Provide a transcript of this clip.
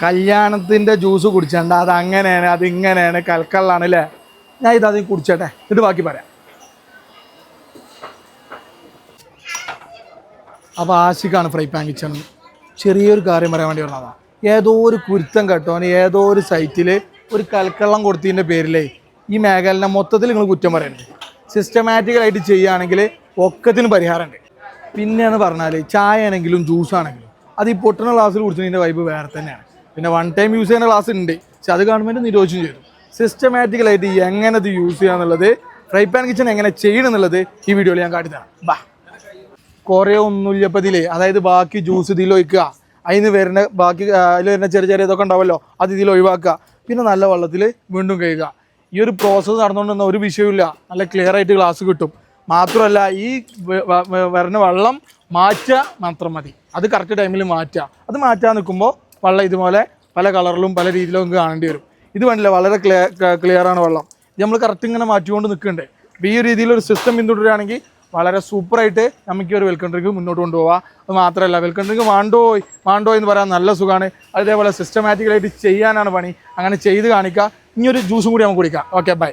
കല്യാണത്തിൻ്റെ ജ്യൂസ് കുടിച്ചണ്ട, അത് അങ്ങനെയാണ്, അത് ഇങ്ങനെയാണ്, കൽക്കള്ളാണ് അല്ലേ. ഞാൻ ഇത് അതിൽ കുടിച്ചട്ടെ, ഇത് ബാക്കി പറയാം. അപ്പോൾ ആശിക്കാണ് ഫ്രൈ പാൻ കിച്ചൺ. ചെറിയൊരു കാര്യം പറയാൻ വേണ്ടി പറഞ്ഞതാണ്. ഏതോ ഒരു കുരുത്തം കേട്ടോന് ഏതോ ഒരു സൈറ്റിൽ ഒരു കൽക്കള്ളം കൊടുത്തതിൻ്റെ പേരിലേ ഈ മേഖലനെ മൊത്തത്തിൽ നിങ്ങൾ കുറ്റം പറയുന്നുണ്ട്. സിസ്റ്റമാറ്റിക്കലായിട്ട് ചെയ്യുകയാണെങ്കിൽ ഒക്കത്തിന് പരിഹാരമുണ്ട്. പിന്നെയെന്ന് പറഞ്ഞാൽ ചായ ആണെങ്കിലും ജ്യൂസ് ആണെങ്കിലും അത് ഈ പൊട്ടുന്ന ഗ്ലാസ്സിൽ കുടിച്ചതിൻ്റെ വൈബ് വേറെ തന്നെയാണ്. പിന്നെ വൺ ടൈം യൂസ് ചെയ്യുന്ന ഗ്ലാസ് ഉണ്ട്, പക്ഷെ അത് ഗവൺമെൻറ് നിരോധിച്ചു ചെയ്തു. സിസ്റ്റമാറ്റിക്കലായിട്ട് എങ്ങനെ ഇത് യൂസ് ചെയ്യുക എന്നുള്ളത്, ഫ്രൈ പാൻ കിച്ചൺ എങ്ങനെ ചെയ്യണം എന്നുള്ളത് ഈ വീഡിയോയിൽ ഞാൻ കാട്ടിത്തരാം. ബാ, കുറേ ഒന്നുമില്ല ഇപ്പം ഇതിൽ. അതായത് ബാക്കി ജ്യൂസ് ഇതിൽ ഒഴിക്കുക, അതിന് വരുന്ന ബാക്കി അതിൽ വരുന്ന ചെറിയ ചെറിയ ഇതൊക്കെ ഉണ്ടാവുമല്ലോ, അത് ഇതിൽ ഒഴിവാക്കുക, പിന്നെ നല്ല വെള്ളത്തിൽ വീണ്ടും കഴുകുക. ഈ ഒരു പ്രോസസ്സ് നടന്നുകൊണ്ടിരുന്ന ഒരു വിഷയമില്ല, നല്ല ക്ലിയർ ആയിട്ട് ഗ്ലാസ് കിട്ടും. മാത്രമല്ല ഈ വരുന്ന വെള്ളം മാറ്റുക മാത്രം മതി, അത് കറക്റ്റ് ടൈമിൽ മാറ്റുക. അത് മാറ്റാൻ നിൽക്കുമ്പോൾ വെള്ളം ഇതുപോലെ പല കളറിലും പല രീതിയിലും നമുക്ക് കാണേണ്ടി വരും. ഇത് വേണ്ടില്ല, വളരെ ക്ലിയറാണ് വെള്ളം. ഇത് നമ്മൾ കറക്റ്റ് ഇങ്ങനെ മാറ്റിക്കൊണ്ട് നിൽക്കുന്നുണ്ട്. അപ്പോൾ ഈ രീതിയിലൊരു സിസ്റ്റം പിന്തുടരുകയാണെങ്കിൽ വളരെ സൂപ്പറായിട്ട് നമുക്ക് ഒരു വെൽക്കം ഡ്രിങ്ക് മുന്നോട്ട് കൊണ്ടുപോകാം. അത് മാത്രമല്ല വെൽക്കം ഡ്രിങ്ക് വേണ്ടോ എന്ന് പറയാൻ നല്ല സുഖമാണ്. അതേപോലെ സിസ്റ്റമാറ്റിക്കലായിട്ട് ചെയ്യാനാണ് പണി. അങ്ങനെ ചെയ്ത് കാണിക്കുക. ഇനിയൊരു ജ്യൂസും കൂടി നമുക്ക് കുടിക്കാം. Okay, by.